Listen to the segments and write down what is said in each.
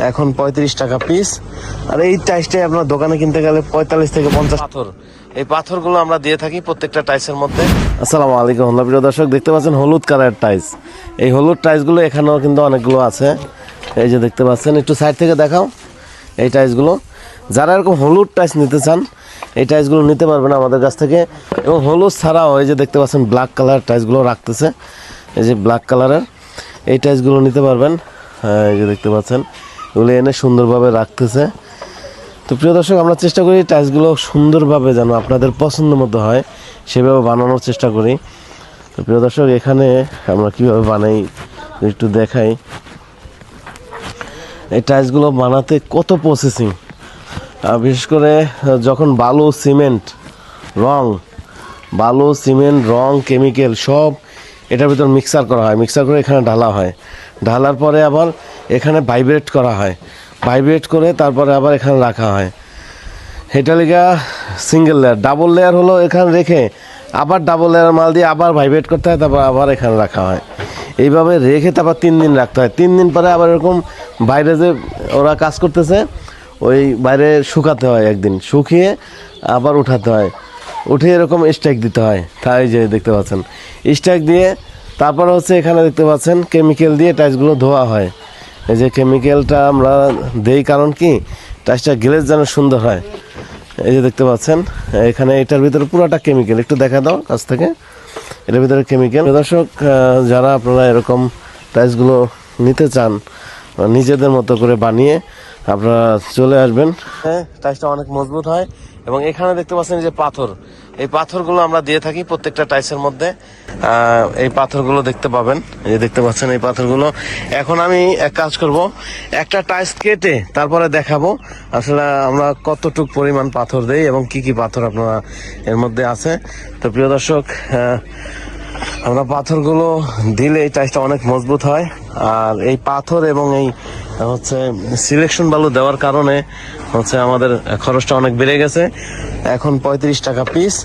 এখন 35 টাকা পিস। আর এই টাইসটাই আপনার দোকানে কিনতে গেলে 45 থেকে 50। পাথর, এই পাথরগুলো আমরা দিয়ে থাকি প্রত্যেকটা টাইসের মধ্যে। আসসালামু আলাইকুম প্রিয় দর্শক, দেখতে পাচ্ছেন হলুদ কালার টাইস। এই হলুদ টাইসগুলো এখানেও কিন্তু অনেকগুলো আছে, এই যে দেখতে পাচ্ছেন। একটু সাইড থেকে দেখাও এই টাইসগুলো। যারা এরকম হলুদ টাইস নিতে চান এই টাইসগুলো নিতে পারবেন আমাদের কাছ থেকে। এবং হলুদ ছাড়াও এই যে দেখতে পাচ্ছেন ব্ল্যাক কালার টাইসগুলো রাখতেছে, এই যে ব্ল্যাক কালারের এই টাইসগুলো নিতে পারবেন। এই যে দেখতে পাচ্ছেন এগুলো এনে সুন্দরভাবে রাখতেছে। তো প্রিয় দর্শক, আমরা চেষ্টা করি টাইলসগুলো সুন্দরভাবে যেন আপনাদের পছন্দ মতো হয় সেভাবে বানানোর চেষ্টা করি। তো প্রিয় দর্শক, এখানে আমরা কীভাবে বানাই একটু দেখাই। এই টাইলসগুলো বানাতে কত প্রসেসিং, বিশেষ করে যখন বালু সিমেন্ট রং কেমিক্যাল সব এটার ভিতর মিক্সার করা হয়, মিক্সার করে এখানে ঢালা হয়। ঢালার পরে আবার এখানে ভাইব্রেট করা হয়, ভাইব্রেট করে তারপরে আবার এখানে রাখা হয়। এটা লিগা সিঙ্গেল লেয়ার, ডাবল লেয়ার হলো এখানে রেখে আবার ডাবল লেয়ার মাল দিয়ে আবার ভাইব্রেট করতে হয়, তারপর আবার এখানে রাখা হয়। এইভাবে রেখে তারপর 3 দিন রাখতে হয়। 3 দিন পরে আবার এরকম বাইরে যে ওরা কাজ করতেছে ওই বাইরে শুকাতে হয়, একদিন শুকিয়ে আবার উঠাতে হয়, উঠে এরকম স্ট্রাইক দিতে হয়। তাই যে দেখতে পাচ্ছেন স্ট্রাইক দিয়ে তারপর হচ্ছে এখানে দেখতে পাচ্ছেন কেমিক্যাল দিয়ে টাইলসগুলো ধোয়া হয়। এই যে কেমিক্যালটা আমরা দেই কারণ কি টাইলসটা গ্লেজ যেন সুন্দর হয়। এই যে দেখতে পাচ্ছেন এখানে এটার ভিতরে পুরোটা কেমিক্যাল, একটু দেখা দাও কাছ থেকে। এটার ভিতরে কেমিক্যাল। দর্শক, যারা আপনারা এরকম টাইলসগুলো নিতে চান নিজেদের মতো করে বানিয়ে আপনারা চলে আসবেন। হ্যাঁ, টাইলসটা অনেক মজবুত হয়। এবং এখানে দেখতে পাচ্ছেন যে পাথর, এই পাথরগুলো আমরা দিয়ে থাকি প্রত্যেকটা টাইলসের মধ্যে। এই পাথরগুলো দেখতে পাবেন, এই যে দেখতে পাচ্ছেন এই পাথরগুলো। এখন আমি এক কাজ করব, একটা টাইলস কেটে তারপরে দেখাবো আসলে আমরা কতটুক পরিমাণ পাথর দেই এবং কি কি পাথর আপনারা এর মধ্যে আছে। তো প্রিয় দর্শক, আমরা পাথরগুলো দিলে এই টাইলসটা অনেক মজবুত হয়। আর এই পাথর এবং এই হচ্ছে সিলেকশন বালু দেওয়ার কারণে হচ্ছে আমাদের খরচটা অনেক বেড়ে গেছে। এখন 35 টাকা পিস।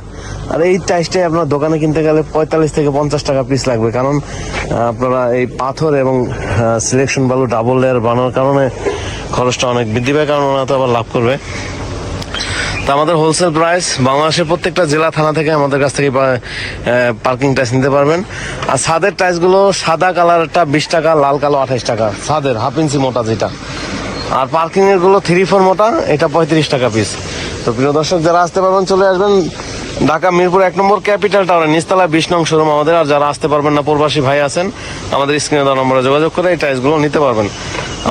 আর এই টাইলসটাই আপনার দোকানে কিনতে গেলে 45 থেকে 50 টাকা পিস লাগবে, কারণ আপনারা এই পাথর এবং সিলেকশন বালু ডাবল লেয়ার বানানোর কারণে খরচটা অনেক বৃদ্ধি পায়, কারণ ওরা তো আবার লাভ করবে। তো আমাদের হোলসেল প্রাইস বাংলাদেশের প্রত্যেকটা জেলা থানা থেকে আমাদের কাছ থেকে পার্কিং টাইস নিতে পারবেন। আর ছাদের টাইসগুলো সাদা কালারটা 20 টাকা, লাল কালো 28 টাকা ছাদের, 1/2 ইঞ্চি মোটা যেটা। আর পার্কিং এর গুলো 3-4 মোটা, এটা 35 টাকা পিস। তো প্রিয় দর্শক, যারা আসতে পারবেন চলে আসবেন ঢাকা মিরপুর 1 নম্বর ক্যাপিটাল টাওয়ারে নিচতলা 20 নং শোরুম আমাদের। আর যারা আসতে পারবেন না, প্রবাসী ভাই আছেন, আমাদের স্ক্রিনে দেওয়া নম্বরে যোগাযোগ করে এই টাইসগুলো নিতে পারবেন।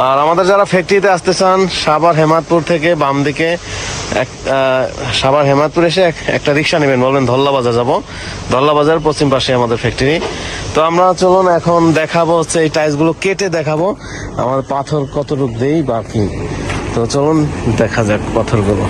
আর আমাদের যারা ফ্যাক্টরিতে আসতে চান, সাভার হেমাদপুর থেকে বাম দিকে সাভার হেমাদপুর এসে একটা রিক্সা নেবেন, বলবেন ধল্লা বাজার যাবো। ধল্লা বাজার পশ্চিম পাশে আমাদের ফ্যাক্টরি। তো আমরা চলুন এখন দেখাবো হচ্ছে এই টাইলসগুলো কেটে দেখাবো আমার পাথর কতটুকু দেই বা কি। তো চলুন দেখা যাক পাথরগুলো।